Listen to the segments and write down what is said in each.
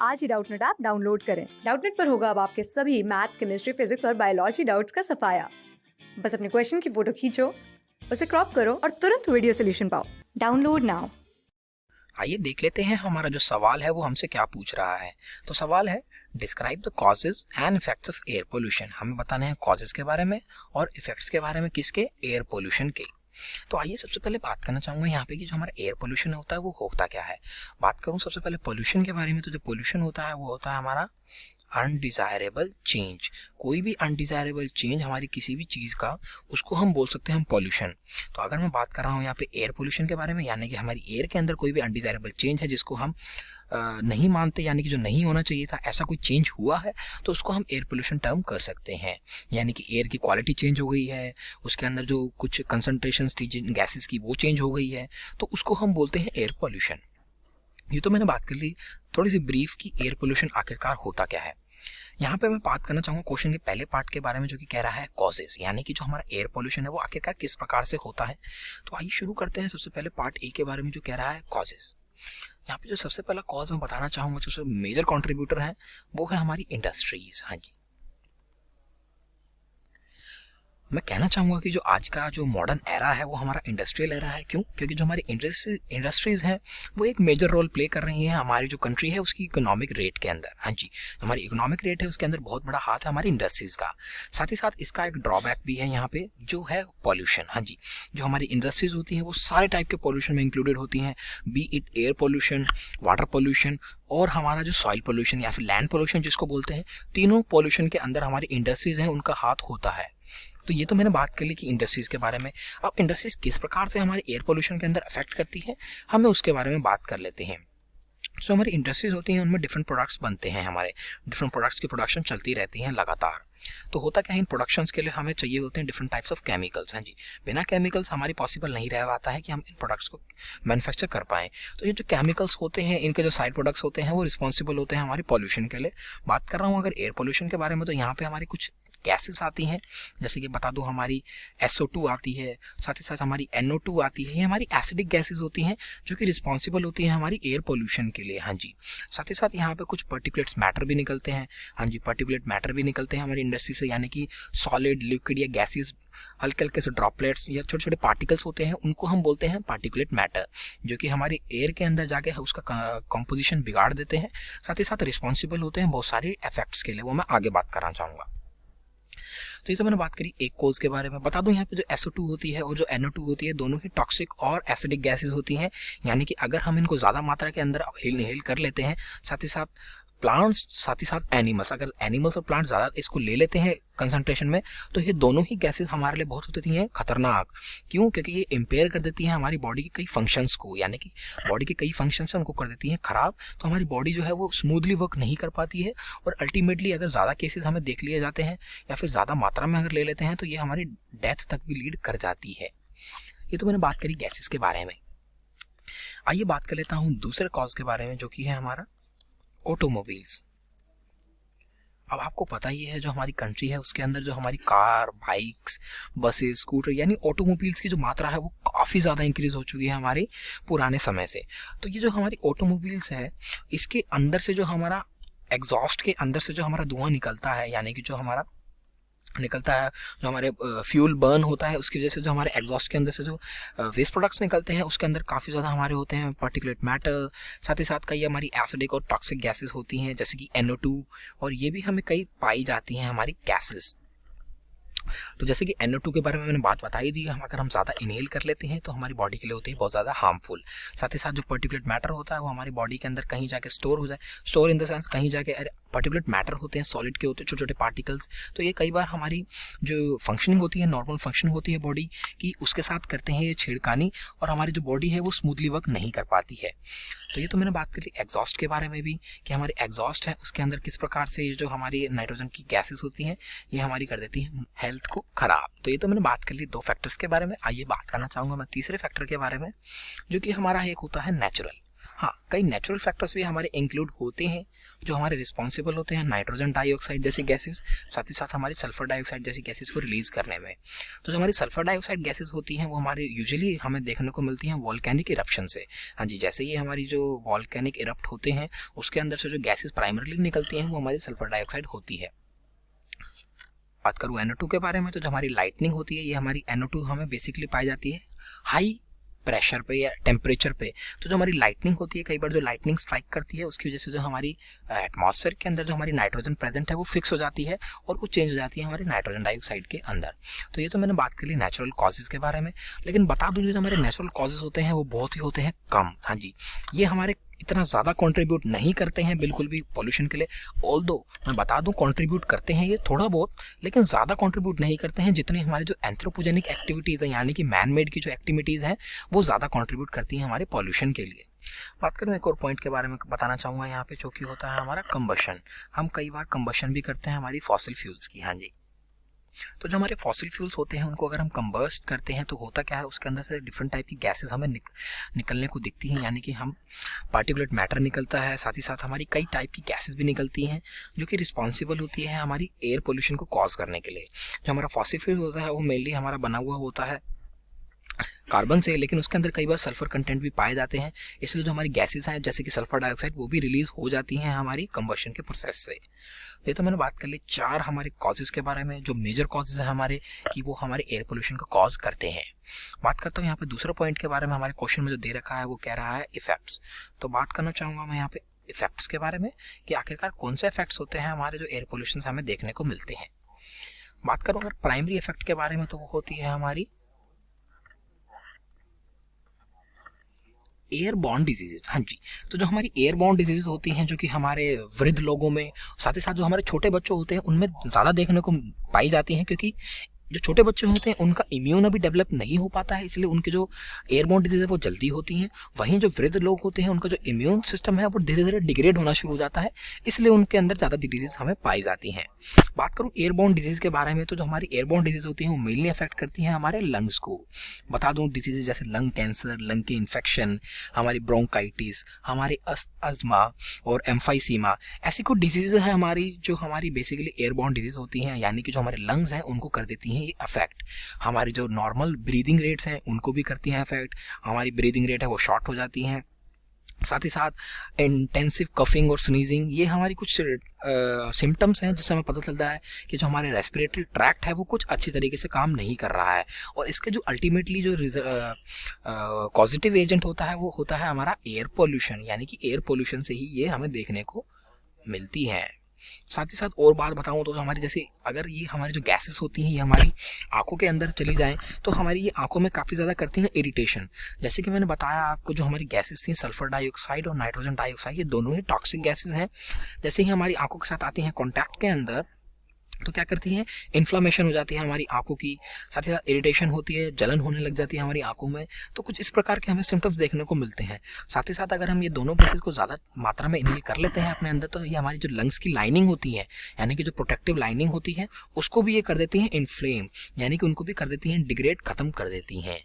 आज ही Doubtnut app download करें। Doubtnut पर होगा अब आपके सभी मैथ्स, केमिस्ट्री, फिजिक्स और बायोलॉजी डाउट्स का सफाया। बस अपने क्वेश्चन की फोटो खींचो, उसे क्रॉप करो और तुरंत वीडियो सोल्यूशन पाओ। Download now. आइए देख लेते हैं हमारा जो सवाल है वो हमसे क्या पूछ रहा है। तो सवाल है, describe the causes and effects of air pollution. हमें बताने हैं कॉजेज के बारे में और इफेक्ट्स के बारे में, किसके? एयर पोल्यूशन के। तो आइए सबसे पहले बात करना चाहूंगा यहाँ पे कि जो हमारा एयर पोल्यूशन होता है वो होता क्या है। बात करूँ सबसे पहले पोल्यूशन के बारे में, तो जो पोल्यूशन होता है वो होता है हमारा अनडिजायरेबल चेंज। कोई भी अनडिजायरेबल चेंज हमारी किसी भी चीज़ का, उसको हम बोल सकते हैं हम पोल्यूशन। तो अगर मैं बात कर रहा हूँ यहाँ पे एयर पोल्यूशन के बारे में, यानी कि हमारी एयर के अंदर कोई भी अनडिजायरेबल चेंज है जिसको हम नहीं मानते, यानी कि जो नहीं होना चाहिए था, ऐसा कोई चेंज हुआ है, तो उसको हम एयर पोल्यूशन टर्म कर सकते हैं। यानी कि एयर की क्वालिटी चेंज हो गई है, उसके अंदर जो कुछ कंसंट्रेशंस थी जिन गैसेस की वो चेंज हो गई है, तो उसको हम बोलते हैं एयर पोल्यूशन। ये तो मैंने बात कर ली थोड़ी सी ब्रीफ की एयर पोल्यूशन आखिरकार होता क्या है। यहाँ पे मैं बात करना चाहूँगा क्वेश्चन के पहले पार्ट के बारे में, जो कि कह रहा है कॉजेज, यानी कि जो हमारा एयर पोल्यूशन है वो आखिरकार किस प्रकार से होता है। तो आइए शुरू करते हैं सबसे पहले पार्ट ए के बारे में, जो कह रहा है कॉजेज। यहाँ पे जो सबसे पहला कॉज मैं बताना चाहूँगा, जो सबसे मेजर कंट्रीब्यूटर है वो है हमारी इंडस्ट्रीज। हाँ जी, मैं कहना चाहूँगा कि जो आज का जो मॉडर्न एरा है वो हमारा इंडस्ट्रियल एरा है। क्यों? क्योंकि जो हमारी इंडस्ट्रीज हैं वो एक मेजर रोल प्ले कर रही हैं हमारी जो कंट्री है उसकी इकोनॉमिक रेट के अंदर। हाँ जी, हमारी इकोनॉमिक रेट है उसके अंदर बहुत बड़ा हाथ है हमारी इंडस्ट्रीज का। साथ ही साथ इसका एक ड्रॉबैक भी है यहाँ पे, जो है पॉल्यूशन। हाँ जी, जो हमारी इंडस्ट्रीज होती हैं वो सारे टाइप के पॉल्यूशन में इंक्लूडेड होती हैं, B it air pollution, water pollution और हमारा जो सॉइल पॉल्यूशन या फिर लैंड पॉल्यूशन जिसको बोलते हैं। तीनों पॉल्यूशन के अंदर हमारी इंडस्ट्रीज हैं, उनका हाथ होता है। तो ये तो मैंने बात कर ली कि इंडस्ट्रीज के बारे में। अब इंडस्ट्रीज किस प्रकार से हमारे एयर पोल्यूशन के अंदर अफेक्ट करती है, हमें उसके बारे में बात कर लेते हैं। जो हमारी इंडस्ट्रीज होती हैं उनमें डिफरेंट प्रोडक्ट्स बनते हैं, हमारे डिफरेंट प्रोडक्ट्स की प्रोडक्शन चलती रहती है लगातार। तो होता क्या है, इन प्रोडक्शंस के लिए हमें चाहिए होते हैं डिफरेंट टाइप्स ऑफ केमिकल्स। हाँ जी, बिना केमिकल्स हमारी पॉसिबल नहीं रह पाता है कि हम इन प्रोडक्ट्स को मैन्युफैक्चर कर पाएँ। तो ये जो केमिकल्स होते हैं, इनके जो साइड प्रोडक्ट्स होते हैं वो रिस्पॉन्सिबल होते हैं हमारी पॉल्यूशन के लिए। बात कर रहा हूँ अगर एयर पोल्यूशन के बारे में, तो यहाँ पे हमारी कुछ गैसेस आती हैं, जैसे कि बता दूं हमारी SO2 आती है, साथ ही साथ हमारी NO2 आती है। ये हमारी एसिडिक गैसेस होती हैं जो कि रिस्पॉन्सिबल होती हैं हमारी एयर पोल्यूशन के लिए। हाँ जी, साथ ही साथ यहाँ पे कुछ पर्टिकुलेट्स मैटर भी निकलते हैं। हाँ जी, पर्टिकुलेट मैटर भी निकलते हैं हमारी इंडस्ट्री से, यानी कि सॉलिड, लिक्विड या गैसेस, हल्के हल्के से ड्रॉपलेट्स या छोटे छोटे पार्टिकल्स होते हैं, उनको हम बोलते हैं पार्टिकुलेट मैटर, जो कि हमारी एयर के अंदर जाके उसका कंपोजिशन बिगाड़ देते हैं। साथ ही साथ रिस्पॉन्सिबल होते हैं बहुत सारे इफेक्ट्स के लिए, वो मैं आगे बात करना चाहूँगा। तो ये तो मैंने बात करी एक कोज के बारे में। बता दूं यहाँ पे जो SO2 होती है और जो NO2 होती है, दोनों ही टॉक्सिक और एसिडिक गैसेस होती हैं। यानी कि अगर हम इनको ज़्यादा मात्रा के अंदर इनहेल कर लेते हैं, साथ ही साथ प्लांट्स, साथ ही साथ एनिमल्स, अगर एनिमल्स और प्लांट्स ज़्यादा इसको ले लेते हैं कंसंट्रेशन में, तो ये दोनों ही गैसेस हमारे लिए बहुत होती हैं खतरनाक। क्यों? क्योंकि ये इम्पेयर कर देती हैं हमारी बॉडी के कई फंक्शंस को, यानी कि बॉडी के कई फंक्शंस हैं उनको कर देती हैं खराब। तो हमारी बॉडी जो है वो स्मूथली वर्क नहीं कर पाती है, और अल्टीमेटली अगर ज़्यादा केसेस हमें देख लिए जाते हैं या फिर ज़्यादा मात्रा में अगर ले लेते हैं, तो ये हमारी डेथ तक भी लीड कर जाती है। ये तो मैंने बात करी गैसेस के बारे में। आइए बात कर लेता हूँ दूसरे कॉज के बारे में, जो कि है हमारा ऑटोमोबाइल्स। अब आपको पता ही है जो हमारी कंट्री है उसके अंदर जो हमारी कार, बाइक्स, बसेस, स्कूटर यानी ऑटोमोबाइल्स की जो मात्रा है वो काफ़ी ज़्यादा इंक्रीज़ हो चुकी है हमारे पुराने समय से। तो ये जो हमारी ऑटोमोबाइल्स है, इसके अंदर से जो हमारा एग्जॉस्ट के अंदर से जो हमारा धुआं निकलता है, यानी कि जो हमारा निकलता है, जो हमारे फ्यूल बर्न होता है उसकी वजह से जो हमारे एग्जॉस्ट के अंदर से जो वेस्ट प्रोडक्ट्स निकलते हैं, उसके अंदर काफ़ी ज़्यादा हमारे होते हैं पार्टिकुलेट मैटर। साथ ही साथ कई हमारी एसिडिक और टॉक्सिक गैसेस होती हैं, जैसे कि NO2, और ये भी हमें कई पाई जाती हैं हमारी गैसेस। तो जैसे कि NO2 के बारे में मैंने बात बताई दी, अगर हम ज़्यादा इनहेल कर लेते हैं तो हमारी बॉडी के लिए होती है बहुत ज़्यादा हार्मफुल। साथ ही साथ जो पर्टिकुलेट मैटर होता है वो हमारी बॉडी के अंदर कहीं जाके स्टोर हो जाए, स्टोर इन द सेंस कहीं जाके पर्टिकुलेट मैटर होते हैं, सॉलिड के होते हैं छोटे छोटे पार्टिकल्स। तो ये कई बार हमारी जो फंक्शनिंग होती है, नॉर्मल फंक्शन होती है बॉडी की, उसके साथ करते हैं ये छेड़खानी, और हमारी जो बॉडी है वो स्मूथली वर्क नहीं कर पाती है। तो ये तो मैंने बात करी एग्जॉस्ट के बारे में भी, कि हमारी एग्जॉस्ट है उसके अंदर किस प्रकार से ये जो हमारी नाइट्रोजन की गैसेस होती हैं ये हमारी कर देती हैं हेल्थ को खराब। तो ये तो मैंने बात कर ली दो फैक्टर्स के बारे में। आइए बात करना चाहूँगा मैं तीसरे फैक्टर के बारे में, जो कि हमारा एक होता है नेचुरल। हाँ, कई नेचुरल फैक्टर्स भी हमारे इंक्लूड होते हैं जो हमारे रिस्पॉन्सिबल होते हैं नाइट्रोजन डाइऑक्साइड जैसी गैसेस, साथ ही साथ हमारी सल्फर डाइऑक्साइड जैसी गैसेस को रिलीज करने में। तो जो हमारी सल्फर डाइऑक्साइड गैसेस होती हैं वो हमारे यूजुअली हमें देखने को मिलती हैं वॉल्केनिक इरप्शन से। हाँ जी, जैसे ही हमारी जो वॉल्केनिक इरप्ट होते हैं उसके अंदर से जो गैसेस प्राइमरली निकलती हैं वो हमारी सल्फर डाइऑक्साइड होती है। बात करूँ NO2 के बारे में, तो जो हमारी लाइटनिंग होती है ये हमारी NO2 हमें बेसिकली पाई जाती है हाई प्रेशर पे या टेम्परेचर पे। तो जो हमारी लाइटनिंग होती है, कई बार जो लाइटनिंग स्ट्राइक करती है उसकी वजह से जो हमारी एटमॉस्फेयर के अंदर जो हमारी नाइट्रोजन प्रेजेंट है वो फिक्स हो जाती है और वो चेंज हो जाती है हमारे नाइट्रोजन डाइऑक्साइड के अंदर। तो ये तो मैंने बात कर ली नेचुरल कॉजेज़ के बारे में, लेकिन बता दूं जो हमारे नेचुरल कॉजेज़ होते हैं वो बहुत ही होते हैं कम। हाँ जी, ये हमारे इतना ज़्यादा कंट्रीब्यूट नहीं करते हैं बिल्कुल भी पॉल्यूशन के लिए। ऑल्दो मैं बता दूं कंट्रीब्यूट करते हैं ये थोड़ा बहुत, लेकिन ज़्यादा कंट्रीब्यूट नहीं करते हैं जितने हमारे जो एंथ्रोपोजेनिक एक्टिविटीज़ हैं यानी कि मैन मेड की जो एक्टिविटीज़ हैं वो ज़्यादा कंट्रीब्यूट करती हैं हमारे पॉल्यूशन के लिए। बात करूँ एक और पॉइंट के बारे में बताना चाहूँगा यहाँ पे, जो कि होता है हमारा कंबशन। हम कई बार कंबशन भी करते हैं हमारी फॉसिल फ्यूल्स की। हाँ जी, तो जो हमारे फॉसिल फ्यूल्स होते हैं उनको अगर हम कंबस्ट करते हैं तो होता क्या है, उसके अंदर से डिफरेंट टाइप की गैसेस हमें निकलने को दिखती हैं, यानी कि हम पार्टिकुलेट मैटर निकलता है, साथ ही साथ हमारी कई टाइप की गैसेस भी निकलती हैं जो कि रिस्पॉन्सिबल होती है हमारी एयर पोल्यूशन को कॉज करने के लिए। जो हमारा फॉसिल फ्यूल होता है वो मेनली हमारा बना हुआ होता है कार्बन से, लेकिन उसके अंदर कई बार सल्फर कंटेंट भी पाए जाते हैं, इसलिए जो हमारी गैसेस हैं जैसे कि सल्फर डाइऑक्साइड वो भी रिलीज हो जाती हैं हमारी कंबशन के प्रोसेस से। ये तो मैंने बात कर ली 4 हमारे कॉजेज़ के बारे में, जो मेजर कॉजेज़ हैं हमारे कि वो हमारे एयर पोल्यूशन को कॉज करते हैं। बात करता हूँ यहाँ पे दूसरा पॉइंट के बारे में, हमारे क्वेश्चन में जो दे रखा है वो कह रहा है इफेक्ट्स। तो बात करना चाहूँगा मैं यहाँ पे इफेक्ट्स के बारे में कि आखिरकार कौन से इफेक्ट्स होते हैं हमारे जो एयर पोल्यूशन से हमें देखने को मिलते हैं। बात करूँ अगर प्राइमरी इफेक्ट के बारे में तो वो होती है हमारी एयरबॉर्न डिजीजेज। हाँ जी, तो जो हमारी एयरबॉर्न डिजीजेज होती हैं जो कि हमारे वृद्ध लोगों में, साथ ही साथ जो हमारे छोटे बच्चे होते हैं उनमें ज़्यादा देखने को पाई जाती हैं, क्योंकि जो छोटे बच्चे होते हैं उनका इम्यून अभी डेवलप नहीं हो पाता है, इसलिए उनके जो एयरबोर्न डिजीज है वो जल्दी होती हैं। वहीं जो वृद्ध लोग होते हैं उनका जो इम्यून सिस्टम है वो धीरे धीरे डिग्रेड होना शुरू हो जाता है, इसलिए उनके अंदर ज़्यादा डिजीज हमें पाई जाती हैं। बात करूँ एयरबोर्न डिजीज के बारे में, तो जो हमारी एयरबोर्न डिजीज होती हैं वो मेनली अफेक्ट करती हैं हमारे लंग्स को। बता दूँ डिजीज जैसे लंग कैंसर, लंग के इन्फेक्शन, हमारी ब्रोंकाइटिस, हमारी अस्थमा और एम्फाइसीमा, ऐसी कुछ डिजीज है हमारी जो हमारी बेसिकली एयरबोर्न डिजीज होती हैं, यानी कि जो हमारे लंग्स हैं उनको कर देती हैं ये अफेक्ट। हमारी जो नॉर्मल ब्रीदिंग रेट्स हैं उनको भी करती हैं अफेक्ट, हमारी ब्रीदिंग रेट है वो शॉर्ट हो जाती हैं। साथ ही साथ इंटेंसिव कफिंग और स्नीजिंग, ये हमारी कुछ सिम्टम्स हैं जिससे हमें पता चलता है कि जो हमारे रेस्पिरेटरी ट्रैक्ट है वो कुछ अच्छी तरीके से काम नहीं कर रहा है। और इसके जो अल्टीमेटली जो पॉजिटिव एजेंट होता है वो होता है हमारा एयर पोल्यूशन, यानी कि एयर पोल्यूशन से ही ये हमें देखने को मिलती है। साथ ही साथ और बात बताऊं तो हमारी जैसे अगर ये हमारी जो गैसेस होती हैं ये हमारी आंखों के अंदर चली जाएं तो हमारी ये आंखों में काफ़ी ज़्यादा करती हैं इरिटेशन। जैसे कि मैंने बताया आपको, जो हमारी गैसेस थी सल्फर डाइऑक्साइड और नाइट्रोजन डाइऑक्साइड, ये दोनों ही टॉक्सिक गैसेस हैं। जैसे ही हमारी आंखों के साथ आती हैं कॉन्टैक्ट के अंदर तो क्या करती हैं, इन्फ्लामेशन हो जाती है हमारी आंखों की, साथ ही साथ इरिटेशन होती है, जलन होने लग जाती है हमारी आंखों में। तो कुछ इस प्रकार के हमें सिम्टम्स देखने को मिलते हैं। साथ ही साथ अगर हम ये दोनों गैसेस को ज़्यादा मात्रा में इनहेल कर लेते हैं अपने अंदर तो ये हमारी जो लंग्स की लाइनिंग होती है, यानी कि जो प्रोटेक्टिव लाइनिंग होती है, उसको भी ये कर देती हैं इन्फ्लेम, यानी कि उनको भी कर देती हैं डिग्रेड, ख़त्म कर देती हैं।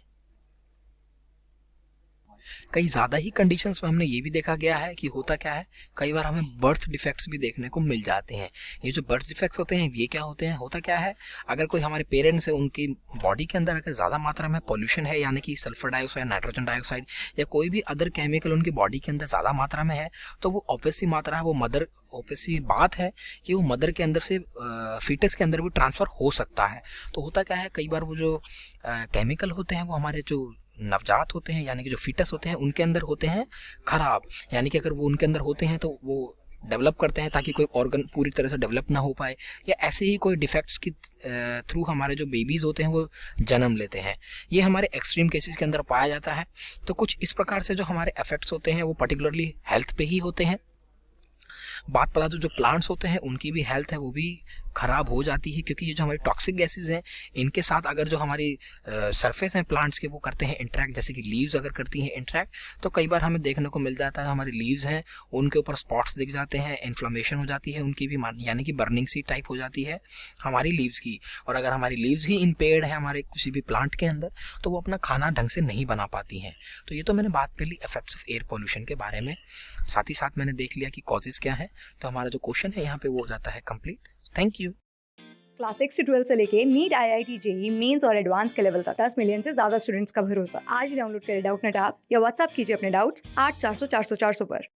कई ज़्यादा ही कंडीशंस में हमने ये भी देखा गया है कि होता क्या है, कई बार हमें बर्थ डिफेक्ट्स भी देखने को मिल जाते हैं। ये जो बर्थ डिफेक्ट्स होते हैं ये क्या होते हैं, होता क्या है, अगर कोई हमारे पेरेंट्स है उनकी बॉडी के अंदर अगर ज़्यादा मात्रा में पॉल्यूशन है, यानी कि सल्फर डाइऑक्साइड, नाइट्रोजन डाइऑक्साइड या कोई भी अदर केमिकल उनकी बॉडी के अंदर ज़्यादा मात्रा में है, तो वो ऑब्वियसली मात्रा है वो मदर, ऑब्वियसली बात है कि वो मदर के अंदर से फीटस के अंदर भी ट्रांसफ़र हो सकता है। तो होता क्या है, कई बार वो जो केमिकल होते हैं वो हमारे जो नवजात होते हैं, यानी कि जो फीटस होते हैं उनके अंदर होते हैं खराब, यानी कि अगर वो उनके अंदर होते हैं तो वो डेवलप करते हैं ताकि कोई ऑर्गन पूरी तरह से डेवलप ना हो पाए, या ऐसे ही कोई डिफेक्ट्स की थ्रू हमारे जो बेबीज़ होते हैं वो जन्म लेते हैं। ये हमारे एक्सट्रीम केसेस के अंदर पाया जाता है। तो कुछ इस प्रकार से जो हमारे इफेक्ट्स होते हैं वो पर्टिकुलरली हेल्थ पे ही होते हैं। बात पता तो जो प्लांट्स होते हैं उनकी भी हेल्थ है वो भी ख़राब हो जाती है, क्योंकि ये जो हमारी टॉक्सिक गैसेस हैं इनके साथ अगर जो हमारी सरफेस हैं प्लांट्स के वो करते हैं इंटरेक्ट, जैसे कि लीव्स अगर करती हैं इंटरेक्ट, तो कई बार हमें देखने को मिल जाता है हमारे लीव्स हैं उनके ऊपर स्पॉट्स दिख जाते हैं, इन्फ्लेमेशन हो जाती है उनकी भी, यानी कि बर्निंग सी टाइप हो जाती है हमारी लीव्स की। और अगर हमारी लीव्स ही इम्पेयर्ड है हमारे किसी भी प्लांट के अंदर तो वो अपना खाना ढंग से नहीं बना पाती हैं। तो ये तो मैंने बात कर ली इफेक्ट्स ऑफ एयर पोल्यूशन के बारे में, साथ ही साथ मैंने देख लिया कि कॉजेज़ क्या है। तो हमारा जो क्वेश्चन है यहाँ पे वो हो जाता है कंप्लीट। Thank you. क्लास 6 से 12 से लेके नीट, IIT, जेई मेंस और एडवांस के लेवल तक 10 मिलियन से ज्यादा स्टूडेंट्स का भरोसा। आज ही डाउनलोड करें डाउटनेट ऐप या व्हाट्सएप कीजिए अपने डाउट्स 8400 400 400 पर।